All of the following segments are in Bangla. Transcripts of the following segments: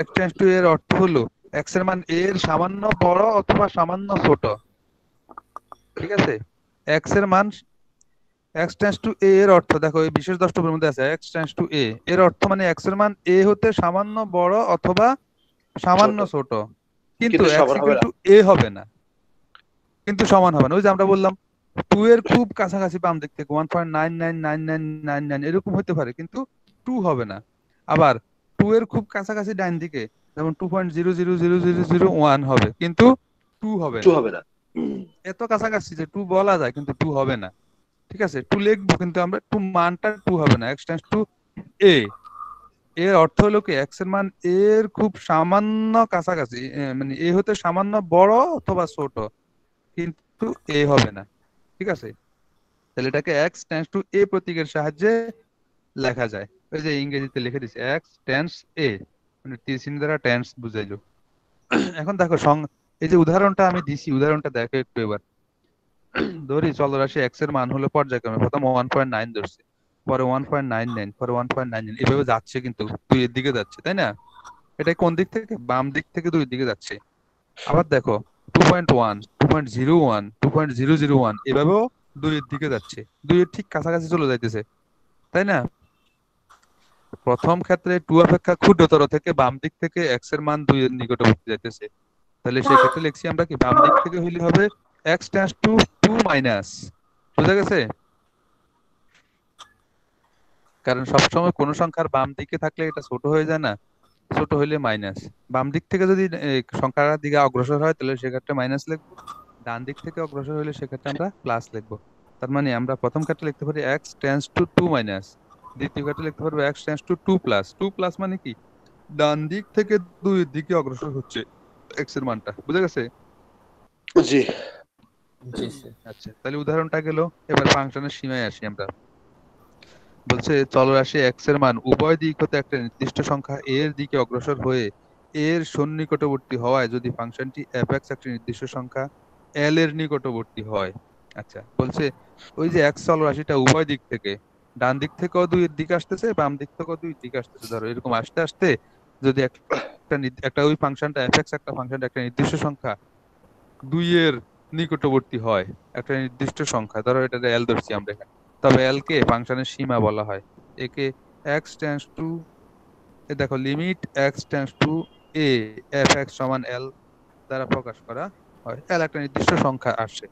x টেন্ডস টু এর অর্থ হলো x এর মান a এর সামান্য বড় অথবা সামান্য ছোট। ঠিক আছে, x এর মান x টেন্ডস টু a এর অর্থ দেখো এই বিশেষ দ্রষ্টব্যের মধ্যে আছে x টেন্ডস টু a এর অর্থ মানে x এর মান a হতে সামান্য বড় অথবা ছোট, সামান্য ছোট, কিন্তু কিন্তু x সমান হবে ইকুয়াল না। টু a হবে না, কিন্তু সমান হবে না। ওই যে আমরা বললাম 2 এর খুব কাছাকাছি বাম দিক থেকে 1.999999 এরকম হতে পারে, কিন্তু 2 হবে না। আবার 2 এর খুব কাছাকাছি ডান দিকে যেমন 2.000001 হবে, কিন্তু 2 হবে টু না। হবে না। এত কাছাকাছি যে 2 বলা যায় কিন্তু 2 হবে না। ঠিক আছে, 2 লিখবো কিন্তু আমরা 2 মানটা 2 হবে না। x টেন্ডস টু a এর অর্থ হলো কি x এর মান a এর খুব সামান্য কাছাকাছি, মানে a হতে সামান্য বড় অথবা ছোট, কিন্তু a হবে না। ঠিক আছে, তাহলে এটাকে x টেন্ডস টু a প্রতীকের সাহায্যে লেখা যায়। ওই যে ইংরেজিতে লিখে দিছে x টেন্ডস a, মানে তীর চিহ্ন দ্বারা টেন্স বুঝাইলো। এখন দেখো এই যে উদাহরণটা আমি দিছি, উদাহরণটা দেখো একটু এবার। ধরি চলরাশি x এর মান হলো পর্যায়ক্রমে প্রথম 1.9 ধরছে, পরে 1.99, পরে 1.99, এভাবে যাচ্ছে কিন্তু দুই এর দিকে যাচ্ছে, তাই না? এটা কোন দিক থেকে? বাম দিক থেকে দুই দিকে যাচ্ছে। আবার দেখো 2.1, 2.01, 2.001 এভাবেও দুইয়ের দিকে যাচ্ছে, দুইয়ের ঠিক কাছাকাছি চলে যাইতেছে, তাই না? প্রথম ক্ষেত্রে 2 অপেক্ষা ক্ষুদ্রতর থেকে বাম দিক থেকে x এর মান 2 এর নিকটবর্তী যাইতেছে। তাহলে সেই ক্ষেত্রে লিখছি আমরা কি, বাম দিক থেকে হইলে হবে x টেন্ডস টু 2 মাইনাস। বুঝা গেছে? কারণ সবসময় কোন সংখ্যার বাম দিকে থাকলে এটা ছোট হয়ে যায় না, ছোট হইলে মাইনাস। বাম দিক থেকে যদি সংখ্যার দিকে অগ্রসর হয় তাহলে সেক্ষেত্রে মাইনাস লিখবো, ডান দিক থেকে অগ্রসর হলে সেক্ষেত্রে আমরা প্লাস লিখবো। তার মানে আমরা প্রথম ক্ষেত্রে লিখতে পারি x টেন্ডস টু 2 মাইনাস, দ্বিতীয় ক্ষেত্রে লিখতে পারবো x tends to 2 plus. 2 plus মানে কি, ডান দিক থেকে দুই দিকে অগ্রসর হচ্ছে x এর মানটা। বুঝা গেছে? জি। জি স্যার। আচ্ছা, তাহলে উদাহরণটা গেল। এবার ফাংশনের সীমায় আসি আমরা। বলছে চলরাশি x এর মান উভয় দিক হতে একটা নির্দিষ্ট সংখ্যা a এর দিকে অগ্রসর হয়ে এর সন্নিকটবর্তী হওয়ায় যদি ফাংশনটি f(x) একটি নির্দিষ্ট সংখ্যা l এর নিকটবর্তী হয়। আচ্ছা, বলছে ওই যে x চলরাশিটা উভয় দিক থেকে, ডান দিক থেকেও দুই এর দিকে আসতেছে, বাম দিক থেকেও দুই দিকে আসতেছে, ধরো এরকম আসতে আসতে যদি একটা ওই ফাংশনটা f(x) একটা ফাংশনটা একটা নির্দিষ্ট সংখ্যা 2 এর নিকটবর্তী হয়, একটা নির্দিষ্ট সংখ্যা, ধরো এটা l ধরছি আমরা এখানে, তবে l কে ফাংশনের সীমা বলা হয়। একে x টেন্ডস টু, এ দেখো limit x tends to a f(x) সমান l দ্বারা প্রকাশ করা হয়। l একটা নির্দিষ্ট সংখ্যা আসে,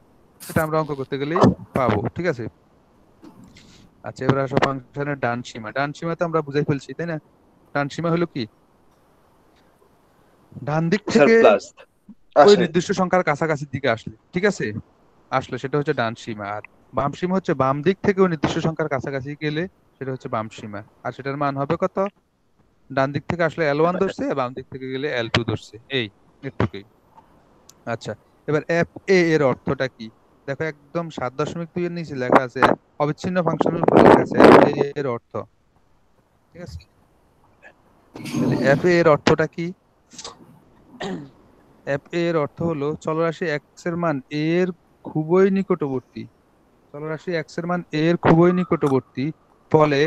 এটা আমরা অঙ্ক করতে গেলেই পাবো। ঠিক আছে, আচ্ছা এবার আসো ফাংশনের ডান সীমা। ডান সীমা তো আমরা বুঝাই ফেলছি, তাই না? ডান সীমা হলো কি, ডান দিক স্যার থেকে প্লাস ওই আসলে। নির্দিষ্ট সংখ্যার কাছাকাছি দিকে আসলে, ঠিক আছে, আসলে সেটা হচ্ছে ডান সীমা। আর বাম সীমা হচ্ছে বাম দিক থেকে ওই নির্দিষ্ট সংখ্যার কাছাকাছি গেলে সেটা হচ্ছে বাম সীমা। আর সেটার মান হবে কত? ডান দিক থেকে আসলে L1 ধরছে, বাম দিক থেকে গেলে L2 ধরছে, এই এটুকুই। আচ্ছা, এবার এফ এ এর অর্থটা কি? দেখো একদম 7.2 এর নিচে লেখা আছে, অবিচ্ছিন্ন ফাংশনের উপর লেখা আছে এফ এ এর অর্থ। ঠিক আছে, তাহলে এফ এ এর অর্থটা কি? এফ এ এর অর্থ হলো চলরাশি এক্স এর মান a এর খুবই নিকটবর্তী, চলরাশি এক্স এর মান a এর খুবই নিকটবর্তী, ফলে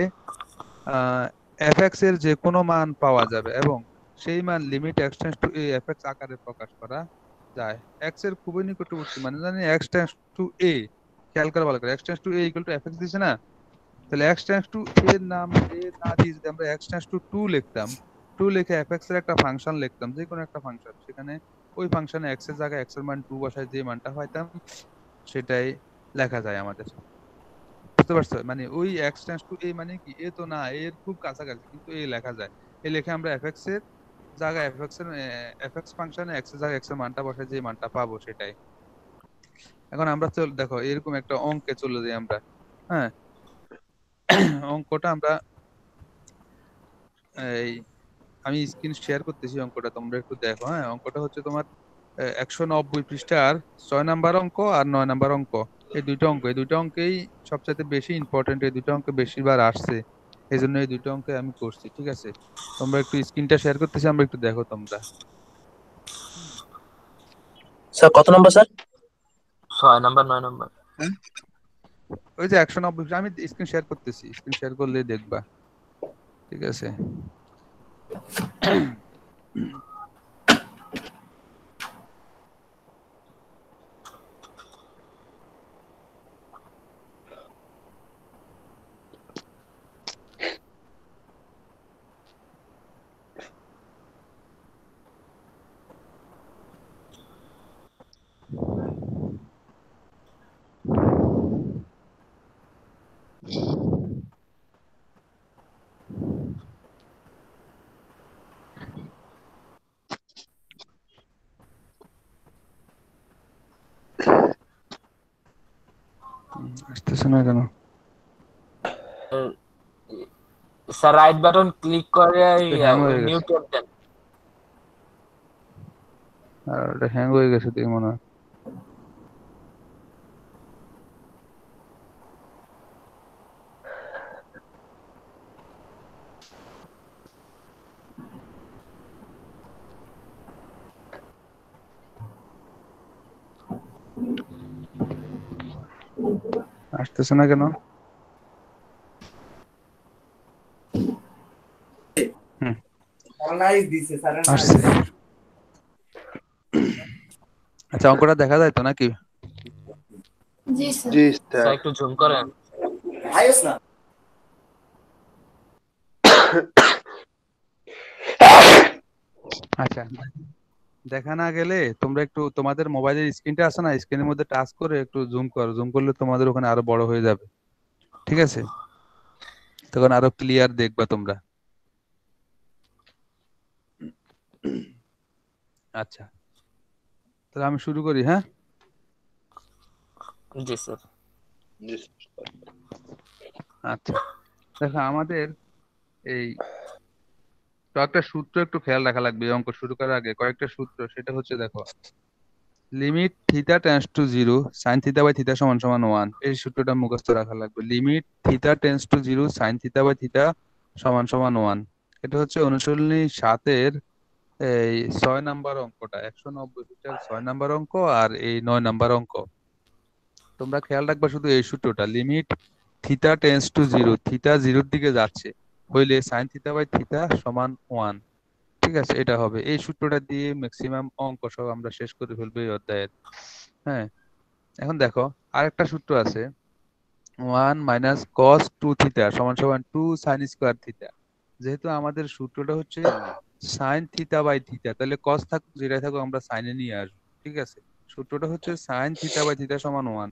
এফ এক্স এর যে কোনো মান পাওয়া যাবে এবং সেই মান limit x tends to A F x আকারে প্রকাশ করা যায়। এক্স এর খুবই নিকটবর্তী মানে জানি এক্স টেন্ডস টু এ, খেয়াল করে ভালো করে, x tends to A equal to F x দিছে না, তাহলে এক্স টেন্ডস টু এর নাম এ না দিয়ে যদি আমরা এক্স টেন্ডস টু 2 লিখতাম, 2 লিখে এফ এক্স এর একটা ফাংশন লিখতাম, যে কোনো একটা ফাংশন, সেখানে ওই ফাংশনে এক্স এর জায়গায় এক্স এর মান 2 বসায় যে মানটা পাইতাম সেটাই লেখা যায় আমাদের। বুঝতে পারছো? মানে ওই এক্স টেন্ডস টু এ মানে কি, এ তো না, এর খুব কাছাকাছি, কিন্তু এ লেখা যায়। এ লিখে আমরা এফ এক্স এর জায়গায় এফ এক্স ফাংশনে এক্স এর জায়গায় এক্স এর মানটা বসায় যে মানটা পাবো সেটাই। এখন আমরা দেখো এরকম একটা অঙ্কে চলে যাই আমরা। হ্যাঁ, অঙ্কটা আমরা এই আমি স্ক্রিন শেয়ার করতেছি, অঙ্কটা তোমরা একটু দেখো। হ্যাঁ, অঙ্কটা হচ্ছে তোমার 190 পৃষ্ঠার 6 নাম্বার অঙ্ক আর 9 নাম্বার অঙ্ক। এই দুইটা অঙ্কেই সবচাইতে বেশি ইম্পর্টেন্ট, এই দুইটা অঙ্কে বেশিবার আসছে, এই জন্য এই দুইটা অঙ্কে আমি করছি। ঠিক আছে, তোমরা একটু স্ক্রিনটা শেয়ার করতেছি, আমরা একটু দেখো তোমরা। স্যার কত নম্বর স্যার? 6 number 9 number. ওই যে 190, আমি স্ক্রিন শেয়ার করতেছি, স্ক্রিন শেয়ার করলে দেখবা। ঠিক আছে, আসতেছে না কেন? স্যার রাইট বাটন ক্লিক করে হ্যাং হয়ে গেছে, মিউট দেন। আর ওটা হ্যাং হয়ে গেছে দেখে মনে হয়। আসতেছে না কেন? আসছে। আচ্ছা, অঙ্কটা দেখা যায় তো নাকি? জি স্যার। জি স্যার স্যার। একটু জুম করেন। আচ্ছা, দেখা না গেলে তোমরা একটু তোমাদের মোবাইলের স্ক্রিনটা আছে না, স্ক্রিনের মধ্যে টাচ করে একটু জুম করো, জুম করলে তোমাদের ওখানে আরো বড় হয়ে যাবে, ঠিক আছে? তখন আরো ক্লিয়ার দেখবা তোমরা। আচ্ছা, তাহলে আমি শুরু করি, হ্যাঁ? জি স্যার। জি আচ্ছা, দেখো আমাদের এই কয়েকটা সূত্র একটু খেয়াল রাখা লাগবে এই অঙ্ক শুরু করার আগে। কয়েকটা সূত্র, সেটা হচ্ছে দেখো, limit theta tends to zero sine theta by theta সমান সমান ওয়ান, এই সূত্রটা মুখস্থ রাখা লাগবে। Limit theta tends to zero sine theta by theta সমান সমান ওয়ান। এটা হচ্ছে অনুশীলনী 7-এর এই 6 নাম্বার অঙ্কটা, 190 পৃষ্ঠার 6 নাম্বার অঙ্ক আর এই 9 নাম্বার অঙ্ক। তোমরা খেয়াল রাখবা শুধু এই সূত্রটা, limit theta tends to zero, theta জিরোর দিকে যাচ্ছে হইলে সাইন থিটা বাই থিটা সমান ওয়ান। ঠিক আছে, এটা হবে। এই সূত্রটা দিয়ে ম্যাক্সিমাম অঙ্ক সব আমরা শেষ করে ফেলবো এই অধ্যায়ের। হ্যাঁ, এখন দেখো আরেকটা সূত্র আছে, 1 - cos 2 থিটা সমান সমান 2 sin² থিটা। যেহেতু আমাদের সূত্রটা হচ্ছে সাইন থিটা বাই থিটা, তাহলে কস থাকুক যেটাই থাকুক আমরা সাইনে নিয়ে আসবো। ঠিক আছে, সূত্রটা হচ্ছে সাইন থিটা বাই থিটা সমান ওয়ান,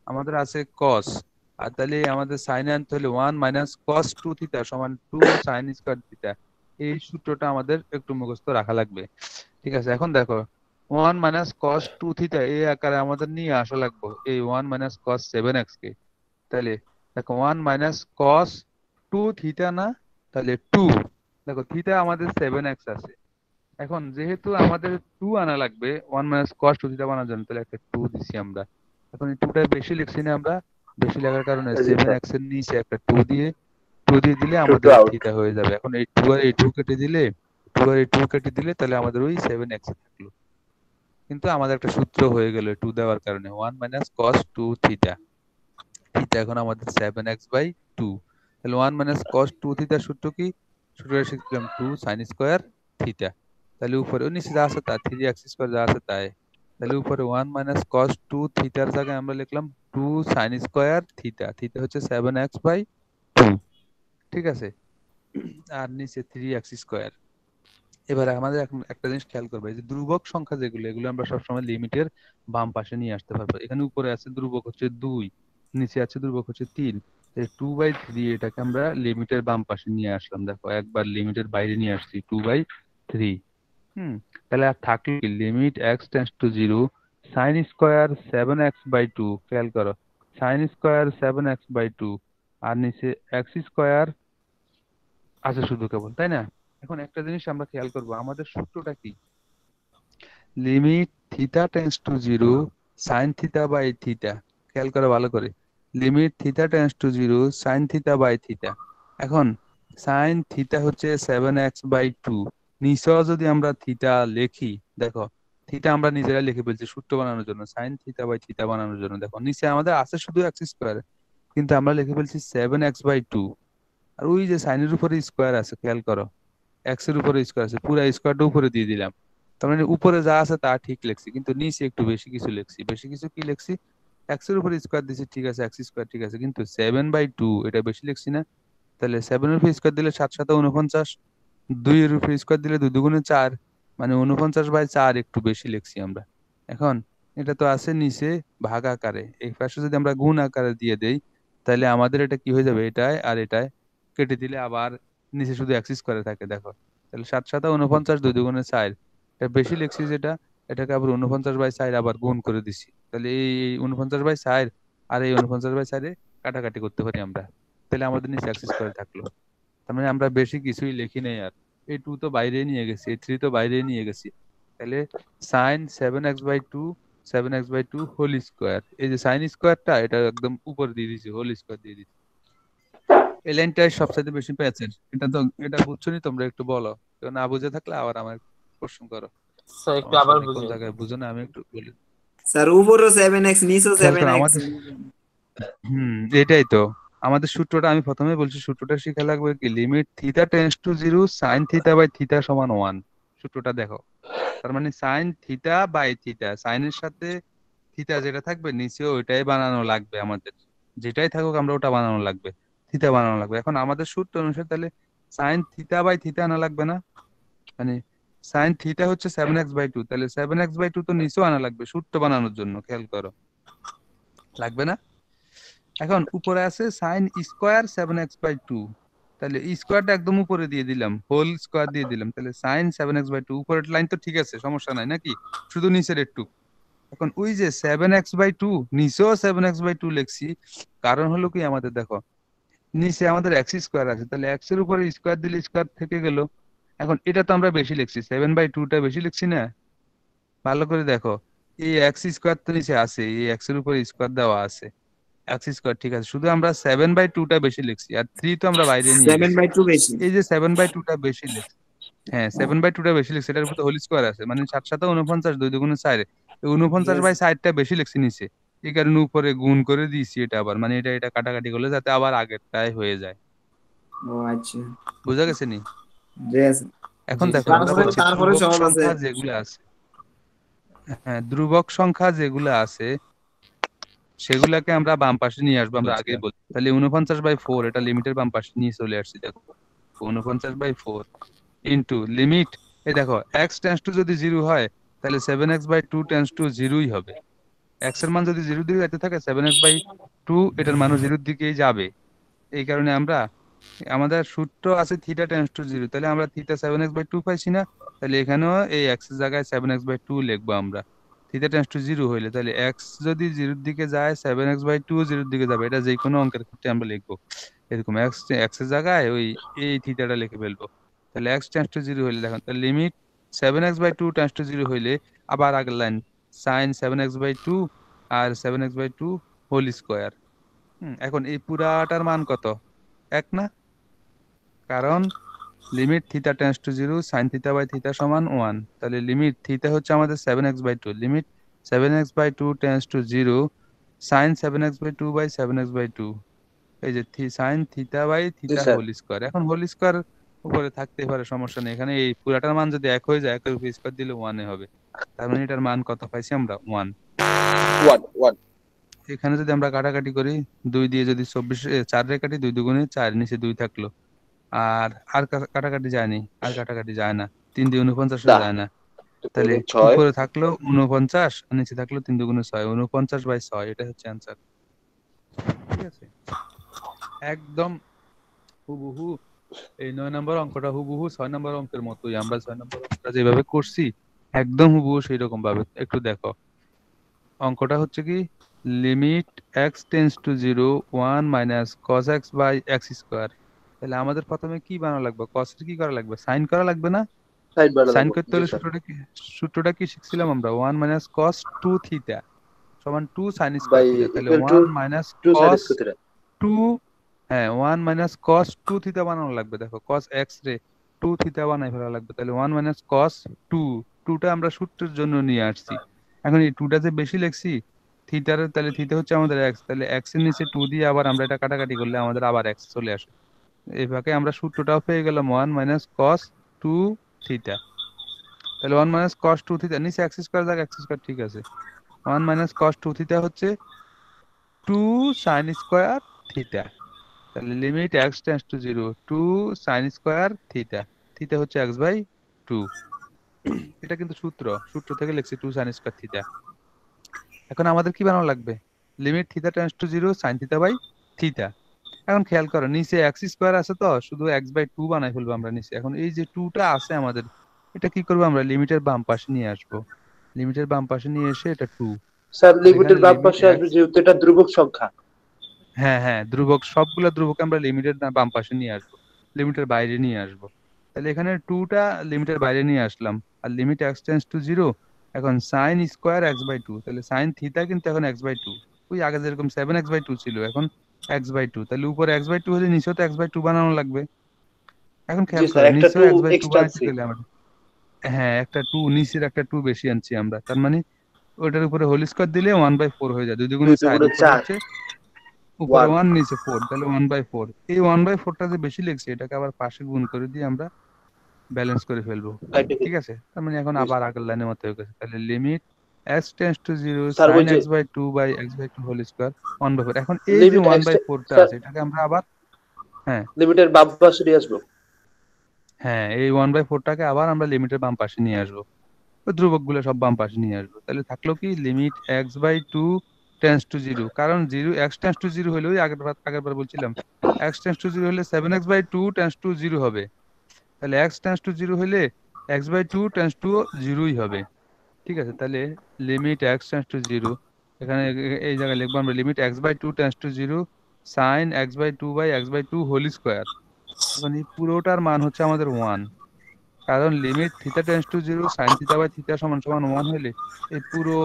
আমাদের আছে কস, আর তাহলে আমাদের সাইনে আনতে হলে 1 - cos 2 থিটা সমান 2 sin²থিটা। এই সূত্রটা আমাদের একটু মুখস্থ রাখা লাগবে। ঠিক আছে, এখন দেখো 1 - cos 2 থিটা এই আকারে আমাদের নিয়ে আসা লাগবে এই 1 - cos 7x কে। তাহলে দেখো 1 - cos 2 থিটা না, তাহলে 2, দেখো থিটা আমাদের 7x আছে। এখন যেহেতু আমাদের 2 আনা লাগবে 1 - cos 2 থিটা বানার জন্য, তাহলে একটা 2 দিছি আমরা। এখন এই 2টা বেশি লিখছি না আমরা, বেশি লেখার কারণে জি স্যার। 7x এর নিচে একটা 2 দিয়ে, 2 দিয়ে দিলে শুট আমাদের ওই আউট। থিটা হয়ে যাবে। এখন এই 2 আর এই 2 কেটে দিলে, 2 আর এই 2 কেটে দিলে তাহলে আমাদের ওই 7x থাকলো। কিন্তু আমাদের একটা সূত্র হয়ে গেল 2 দেওয়ার কারণে, 1 - cos 2 থিটা, থিটা এখন আমাদের 7x/2। তাহলে 1 - cos 2 থিটার সূত্র কি? সূত্রটা শিখলাম 2 sin² থিটা। তাহলে উপরে ও নিচে যা আছে তা, 3x² যা আছে তাই। তাহলে উপরে 1 - cos 2 থিটার জায়গায় আমরা লিখলাম 2 sin² থিটা, থিটা হচ্ছে 7x/2। ঠিক আছে, আর নিচে 3x²। এবারে আমাদের এখন একটা জিনিস খেয়াল করবে, এই যে ধ্রুবক সংখ্যা যেগুলো, এগুলো আমরা সবসময় লিমিটের বাম পাশে নিয়ে আসতে পারবো। এখানে উপরে আছে ধ্রুবক হচ্ছে 2, নিচে আছে ধ্রুবক হচ্ছে 3, 2/3 এটাকে আমরা লিমিটের বাম পাশে নিয়ে আসলাম। দেখো একবার লিমিটের বাইরে নিয়ে আসছি 2/3। হুম, তাহলে আর থাকলো কি, limit x tends to 0 sin²7x/2। খেয়াল করো, sin²7x/2, আর নিচে x² আছে শুধু কেবল, তাই না? এখন একটা জিনিস আমরা খেয়াল করব, আমাদের সূত্রটা কি? Limit theta tends to 0 sine theta by theta. খেয়াল করো ভালো করে, limit theta tends to 0 sine theta by theta. এখন সাইন থিটা হচ্ছে 7x/2, নিচেও যদি আমরা থিটা লিখি, দেখো থিটা আমরা নিজেরা লিখে ফেলছি সূত্র বানানোর জন্য, সাইন থিটা বাই থিটা বানানোর জন্য। দেখো নিচে আমাদের আছে শুধু x², কিন্তু আমরা লিখে ফেলছি 7x/2। আর ওই যে সাইনের উপরে স্কোয়ার আছে, খেয়াল করো এক্স এর উপরে স্কোয়ার আছে, পুরো স্কোয়ারটা উপরে দিয়ে দিলাম। তার মানে উপরে যা আছে তা ঠিক লিখছি, কিন্তু নিচে একটু বেশি কিছু লিখছি। বেশি কিছু কি লিখছি? এক্স এর উপরে স্কোয়ার দিছি, ঠিক আছে, x² ঠিক আছে, কিন্তু 7/2 এটা বেশি লিখছি না? তাহলে 7 এর উপরে স্কোয়ার দিলে 7×7 = 49, 2 এর উপরে স্কোয়ার দিলে 2×2 = 4, মানে 49/4 একটু বেশি লিখছি আমরা। এখন এটা তো আছে নিচে ভাগ আকারে, এই পাশে যদি আমরা গুণ আকারে দিয়ে দেই, তাহলে আমাদের এটা কি হয়ে যাবে, এটায় আর এটায় কেটে দিলে আবার নিচে শুধু x² থাকে। দেখো তাহলে 7×7 = 49, 2×2 = 4, এটা বেশি লিখছি যেটা, এটাকে আবার 49/4 আবার গুণ করে দিছি। তাহলে এই 49/4 আর এই 49/4 কাটাকাটি করতে পারি আমরা, তাহলে আমাদের নিচে x স্কয়ার থাকলো। তার মানে আমরা বেশি কিছুই লিখি নাই আর, এই 2 তো বাইরে নিয়ে গেছি, এই 3 তো বাইরে নিয়ে গেছি, তাহলে sin 7x/2 7x/2 whole square, এই যে সাইন স্কয়ারটা এটা একদম উপর দিয়ে দিয়েছি, হোল স্কয়ার দিয়ে দিয়েছি। এই লাইনটাই সবচেয়ে বেশি পেয়েছেন, এটা তো এটা বুঝছো নি তোমরা, একটু বলো, কেউ না বুঝে থাকলে আবার আমার প্রশ্ন করো, স্যার একটু সমস্যা আবার নেই, কোন বুঝিয়ে। জায়গায় বুঝো না আমি একটু বলি। স্যার উপরও 7x নিচেও খেয়াল করো 7x। আমাদের, এটাই তো আমাদের সূত্রটা, আমি প্রথমে বলছি সূত্রটা শিখে লাগবে কি, limit theta tends to 0 sine theta by theta সমান 1। সূত্রটা দেখো, তার মানে সাইন থিটা বাই থিটা, সাইনের সাথে থিটা যেটা থাকবে নিচেও ওইটাই বানানো লাগবে আমাদের, যেটাই থাকুক আমরা ওটা বানানো লাগবে, থিটা বানানো লাগবে। এখন আমাদের সূত্র অনুসারে তাহলে সাইন থিটা বাই থিটা আনা লাগবে না, মানে সাইন থিটা হচ্ছে 7x/2, তাহলে 7x/2 তো নিচেও আনা লাগবে সূত্র বানানোর জন্য, খেয়াল করো, লাগবে না? এখন উপরে আছে সাইন স্কোয়ার 7x/2, তাহলে স্কোয়ারটা একদম উপরে দিয়ে দিলাম, হোল স্কোয়ার দিয়ে দিলাম, তাহলে সাইন 7x/2, উপরের লাইন তো ঠিক আছে, সমস্যা নাই নাকি, শুধু নিচের একটু। এখন ওই যে 7x/2, নিচেও 7x/2 লিখছি, কারণ হলো কি আমাদের দেখো নিচে আমাদের এক্স স্কোয়ার আছে, তাহলে এক্স এর উপরে স্কোয়ার দিলে স্কোয়ার থেকে গেল। এখন এটা তো আমরা বেশি লিখছি, 7/2টা বেশি লিখছি না, ভালো করে দেখো, এই এক্স স্কোয়ার তো নিচে আছে, এই এক্স এর উপরে স্কোয়ার দেওয়া আছে, এক্স স্কোয়ার ঠিক আছে, শুধু আমরা 7/2টা বেশি লিখছি, আর 3 তো আমরা বাইরে নিয়ে গেছি। 7/2 বেশি। এই যে 7/2টা বেশি লিখছি, হ্যাঁ 7/2টা বেশি লিখছি, এটার উপর তো হোল স্কোয়ার আছে, মানে 7 7 49, 2 2 4, 49/60টা বেশি লিখছি নিচে, এই কারণে উপরে গুণ করে দিয়েছি এটা আবার, মানে এটা এটা কাটাকাটি করলে যাতে আবার আগেরটাই হয়ে যায়। ও আচ্ছা, বুঝা গেছে নি? বেশ। এখন জি দেখো আমরা তারপরে বলছি তারপরে ধ্রুবক সহজ আছে। সংখ্যা যেগুলো আছে, হ্যাঁ ধ্রুবক সংখ্যা যেগুলো আছে সেগুলাকে আমরা বাম পাশে নিয়ে আসবো, আমরা আগেই বলছি, তাহলে 49/4 এটা লিমিটের বাম পাশে নিয়ে চলে আসছি, দেখো 49/4 ইন্টু লিমিট, এই দেখো x টেন্স টু যদি 0 হয় তাহলে 7x/2 টেন্স টু 0ই হবে, x এর মান যদি 0 দিকে যেতে থাকে 7x/2 এটার মানও 0 দিকেই যাবে। এই কারণে আমরা, আমাদের সূত্র আছে থিটা টেন্স টু 0, তাহলে আমরা থিটা 7x/2 পাইছি না, তাহলে এখানেও এই x এর জায়গায় 7x/2 লিখবো আমরা, থিটা টেন্স টু 0 হইলে, তাহলে x যদি 0 দিকে যায় 7x/2 0 দিকে যাবে, এটা যে কোনো অঙ্কের ক্ষেত্রে আমরা লিখবো এরকম, x এর জায়গায় ওই এই থিটাটা লিখে ফেলবো। তাহলে x টেন্স টু 0 হইলে দেখুন, তাহলে লিমিট 7x/2 টেন্স টু 0 হইলে আবার আগের লাইন সাইন 7x/2 আর 7x/2 হোল স্কোয়ার। এখন এই পুরাটার মান কত, এক না, কারণ limit theta tends to 0 sine theta by theta সমান 1, তাহলে লিমিট থিটা হচ্ছে আমাদের 7x/2, limit 7x/2 tends to 0 sine 7x/2 by 7x/2, এই যে sine theta by theta whole square. এখন হোল স্কয়ার উপরে থাকতে পারে, সমস্যা নেই, এখানে এই পুরাটার মান যদি এক হয়ে যায়, একের উপর স্কয়ার দিলে 1 এ হবে, তার মানে এটার মান কত পাইছি আমরা 1। এখানে যদি আমরা কাটাকাটি করি, 2 দিয়ে যদি 4 রে কাটি, 2 দুগুণে 4, নিচে 2 থাকলো, আর আর কাটাকাটি যায়নি, আর কাটাকাটি যায় না, 3 দিয়ে 49 যায় না, তাহলে উপরে থাকলো 49 আর নিচে থাকলো 3 দুগুণে 6, 49/6, এটা হচ্ছে অ্যান্সার। ঠিক আছে, একদম হুবহু এই 9 নম্বর অঙ্কটা হুবহু 6 নম্বর অঙ্কের মতোই, আমরা 6 নম্বর অঙ্কটা যেভাবে করছি একদম হুবহু সেই রকম ভাবে, একটু দেখো অঙ্কটা হচ্ছে কি, limit x tends to 0 1 minus cos x by x square, তাহলে আমাদের প্রথমে কি বানানো লাগবে, cos এর কি করা লাগবে, সাইন করা লাগবে না, সাইন করতে হলে সূত্রটা কি শিখছিলাম আমরা, 1 মাইনাস cos 2 থিটা সমান 2 sin স্কয়ার থিটা, তাহলে 1 মাইনাস cos 2, হ্যাঁ 1 মাইনাস cos 2 থিটা বানানো লাগবে, দেখো cos x রে 2 থিটা বানাই ফেলা লাগবে, তাহলে 1 মাইনাস cos 2, 2টা আমরা সূত্রের জন্য নিয়ে আসছি, এখন এই 2টা যে বেশি লিখছি থিটার, তাহলে থিটা হচ্ছে আমাদের x, তাহলে x এর নিচে 2 দিয়ে আবার আমরা এটা কাটাকাটি করলে আমাদের আবার x চলে আসে, এইভাবে আমরা সূত্রটাও পেয়ে গেলাম 1 মাইনাস cos 2 থিটা, তাহলে 1 মাইনাস cos 2 থিটা, নিচে x স্কয়ার জায়গা x স্কয়ার ঠিক আছে, 1 মাইনাস cos 2 থিটা হচ্ছে 2 sin স্কয়ার থিটা, তাহলে limit x tends to 0 2 sin square theta, theta হচ্ছে x/2, এটা কিন্তু সূত্র থেকে লিখছি 2 sin স্কয়ার থিটা। এখন আমাদের কি বানানো লাগবে, limit theta tends to 0 sin theta by theta. এখন খেয়াল করো নিচে x স্কয়ার আছে, তো শুধু x/2 বানাই ফেলবো আমরা নিচে, এখন এই যে 2টা আছে আমাদের, এটা কি করবো আমরা লিমিটের বাম পাশে নিয়ে আসবো, লিমিটের বাম পাশে নিয়ে এসে এটা 2, স্যার আর লিমিটের এখানে বাম লিমিট পাশে আসবে এক্স, যেহেতু এটা ধ্রুবক সংখ্যা। হ্যাঁ হ্যাঁ ধ্রুবক, সবগুলা ধ্রুবক আমরা লিমিটের বাম পাশে নিয়ে আসবো, লিমিটের বাইরে নিয়ে আসবো। তাহলে এখানে টুটা লিমিটের বাইরে নিয়ে আসলাম, আর limit x tends to zero. এখন sine square x by two, তাহলে সাইন থিটা কিন্তু এখন এক্স বাই টু। ওই আগে যেরকম 7x/2 ছিল, এখন এক্স বাই টু, তাহলে উপরে এক্স বাই টু হলে নিচেও তো এক্স বাই টু বানানো লাগবে। এখন জি খেয়াল স্যার, করো, একটা নিচেও two x by two extra বানাইতে আনছি। গেলে আমরা, হ্যাঁ একটা টু নিচের একটা টু বেশি আনছি আমরা, তার মানে ওটার উপরে হোল স্কোয়ার দিলে 1/4 হয়ে যায়, দুই দুগুণে দুই চার, দুগুণে উপরে 4, হচ্ছে, উপরে 1। ওয়ান নিচে ফোর, তাহলে 1/4। এই 1/4টা যে বেশি লিখছি এটাকে আবার পাশে গুণ করে দিয়ে আমরা ব্যালেন্স করে ফেলবো। কাইটে ঠিক ফেলি। আছে, তার মানে এখন জি আবার আগের লাইনের মতো হয়ে গেছে। তাহলে limit x tends to zero sir, sine ওই যে x/2 হোল স্কোয়ার 1/4। এখন এই যে লিমিট ওয়ান এক্স, বাই ফোরটা স্যার আছে এটাকে আমরা আবার, হ্যাঁ লিমিটের বাম পাশে নিয়ে আসবো। হ্যাঁ এই 1/4টাকে আবার আমরা লিমিটের বাম পাশে নিয়ে আসবো, ধ্রুবক গুলো সব বাম পাশে নিয়ে আসবো। তাহলে থাকলো কি, limit x/2 tends to zero, কারণ zero x tends to zero হলে, ওই আগের বার বলছিলাম এক্স টেন্স টু জিরো হলে 7x/2 টেন্স টু জিরো হবে, তাহলে এক্স টেন্স টু জিরো হলে x/2 টেন্স টু জিরোই হবে। ঠিক আছে, তাহলে limit x tends to zero, এখানে এই জায়গায় লিখবো আমরা limit x/2 tends to zero sine x/2 whole square. এখন এই পুরোটার মান হচ্ছে আমাদের ওয়ান, কারণ limit theta tends to zero sine theta by theta সমান সমান ওয়ান হলে এই পুরো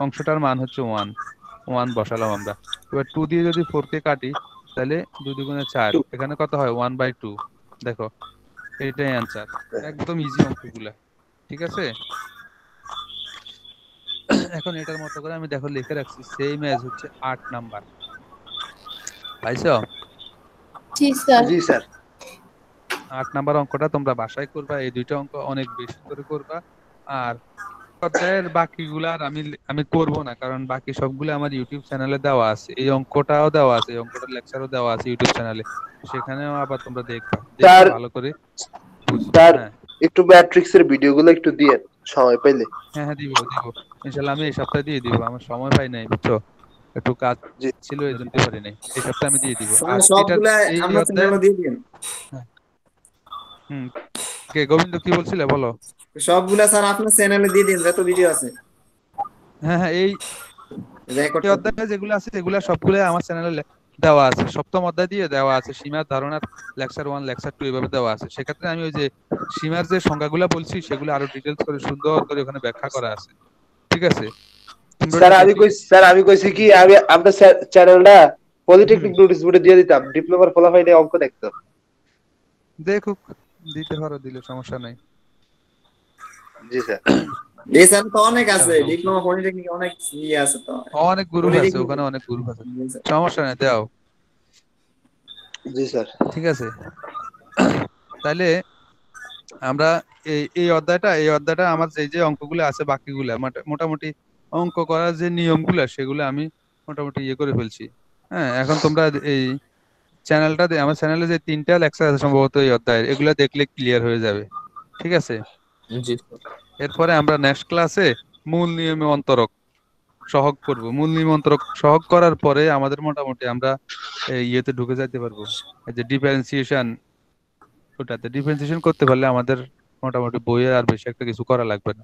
অংশটার মান হচ্ছে ওয়ান। ওয়ান বসালাম আমরা। এবার টু দিয়ে যদি ফোর কে কাটি, তাহলে দুই দুগুণে চার, টু। এখানে কত হয় 1/2। দেখো এইটাই অ্যান্সার, একদম ইজি অঙ্কগুলা। ঠিক আছে, এখন এটার মতো করে আমি দেখো লিখে রাখছি, সেম এজ হচ্ছে 8 নাম্বার, পাইছো? জি স্যার। জি স্যার। 8 নাম্বার অঙ্কটা তোমরা বাসায় করবা, এই দুইটা অঙ্ক অনেক বেশি করে করবা। আর অধ্যায়ের বাকিগুলা আর আমি আমি করব না, কারণ বাকি সবগুলো আমার ইউটিউব চ্যানেলে দেওয়া আছে, এই অঙ্কটাও দেওয়া আছে, এই অঙ্কটার লেকচারও দেওয়া আছে ইউটিউব চ্যানেলে, সেখানেও আবার তোমরা দেখবা, দেখে স্যার, ভালো করে বুঝবা। স্যার হ্যাঁ একটু ম্যাট্রিক্সের ভিডিওগুলো একটু দিয়ে সময় পাইলে। হ্যাঁ হ্যাঁ দিব দিব, ইনশাল্লাহ আমি এই সপ্তাহে দিয়ে দিব, আমার সময় পাই নাই বুঝছো, একটু কাজ জি ছিল এই জন্য দিতে পারি নাই, এই সপ্তাহে আমি দিয়ে দিব। স্যার আর এটার সবগুলা এই আমরা অধ্যায়ের, চ্যানেলে দিয়ে দিন। হ্যাঁ, হুম, কে গোবিন্দ কি বলছিলে বলো? সবগুলা স্যার আপনার চ্যানেলে দিয়ে দিন, যত ভিডিও আছে হ্যাঁ হ্যাঁ এই রেকর্ড এই করতে। অধ্যায়ে যেগুলো আছে এগুলো সবগুলো আমার চ্যানেলে দেওয়া আছে, সপ্তম অধ্যায় দিয়ে দেওয়া আছে, সীমার ধারণার লেকচার 1 লেকচার 2 এভাবে দেওয়া আছে। সেক্ষেত্রে আমি ওই যে সীমার যে সংজ্ঞাগুলো বলছি সেগুলো আরো ডিটেলস করে সুন্দর করে ওখানে ব্যাখ্যা করা আছে। ঠিক আছে, তোমরা স্যার, ওটা আমি দেখলে কই স্যার, আমি কইছি কি, আমি আপনার চ্যানেলটা হুম পলিটেকনিক নোটিশ বোর্ডে দিয়ে দিতাম, ডিপ্লোমার ফলাফল নিয়ে অঙ্ক দেখতো। দেখুক, দিতে পারো, দিলে সমস্যা নাই। জি স্যার। এই স্যার তো অনেক আচ্ছা, আছে, সমস্যা ডিপ্লোমা পলিটেকনিক অনেক ইয়ে আছে তো। অনেক গ্রুপ আছে পলিটেকনিক ওখানে, অনেক গ্রুপ আছে, সমস্যা নাই, দাও। জি স্যার। ঠিক আছে, তাহলে আমরা এই অধ্যায়টা আমার যে যে অঙ্কগুলো আছে বাকিগুলা মোটামুটি অঙ্ক করার যে নিয়মগুলা সেগুলো আমি মোটামুটি ইয়ে করে ফেলছি। হ্যাঁ, এখন তোমরা এই আমার চ্যানেলে যে 3টা লেকচার আছে সম্ভবত এই অধ্যায়ের, এগুলো দেখলে ক্লিয়ার হয়ে যাবে। ঠিক আছে, জি এরপরে আমরা নেক্সট ক্লাসে মূল নিয়মে অন্তরক সহগ করব। মূল নিয়ম অন্তরক সহগ করার পরে আমাদের মোটামুটি আমরা এই ইয়েতে ঢুকে যাইতে পারবো, এই যে ডিফারেন্সিয়েশন, ওটাতে ডিফারেন্সিয়েশন করতে পারলে আমাদের মোটামুটি বইয়ে আর বেশি একটা কিছু করা লাগবে না।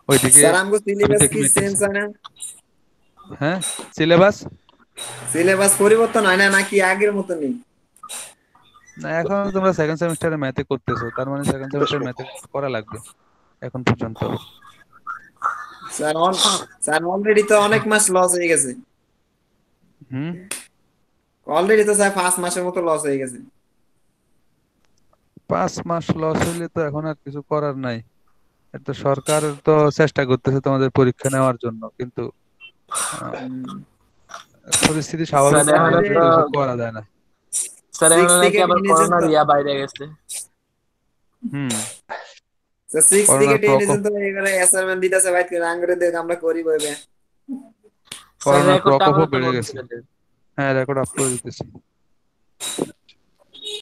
ওইদিকে স্যার আমগো সিলেবাস দেখি কি চেঞ্জ ম্যাট্রিক্স, হয় না? হ্যাঁ সিলেবাস, সিলেবাস পরিবর্তন হয় না নাকি আগের মতনই? না এখন তোমরা সেকেন্ড সেমিস্টারে ম্যাথে করতেছো, তার মানে সেকেন্ড সেমিস্টারে ম্যাথে করা লাগবে এখন পর্যন্ত। স্যার স্যার অলরেডি তো অনেক মাস লস হয়ে গেছে। হুম, অলরেডি তো স্যার 5 মাসের মতো লস হয়ে গেছে। 5 মাস লস হইলে তো এখন আর কিছু করার নাই, এটা সরকার তো চেষ্টা করতেছে তোমাদের পরীক্ষা নেওয়ার জন্য, কিন্তু আহ, পরিস্থিতি স্বাভাবিক স্যার, না এখন হলে যে কিন্তু তো কিছু করা যায় না। স্যার, এখন 6 নাকি থেকে আবার 10 জন করোনার তো, ইয়া বাইরে গেছে। হুম, স্যার 6 থেকে করোনার 10 প্রকোপ, জন তো এবারে অ্যাসাইনমেন্ট দিতেছে ভাই, আঙ্গুরে দেখ আমরা করি বইবে। স্যার, করোনার রেকর্ডটা প্রকোপও আমাদের তো বেড়ে নোট গেছে। করে দেন। হ্যাঁ রেকর্ড আপ করে দিতেছি।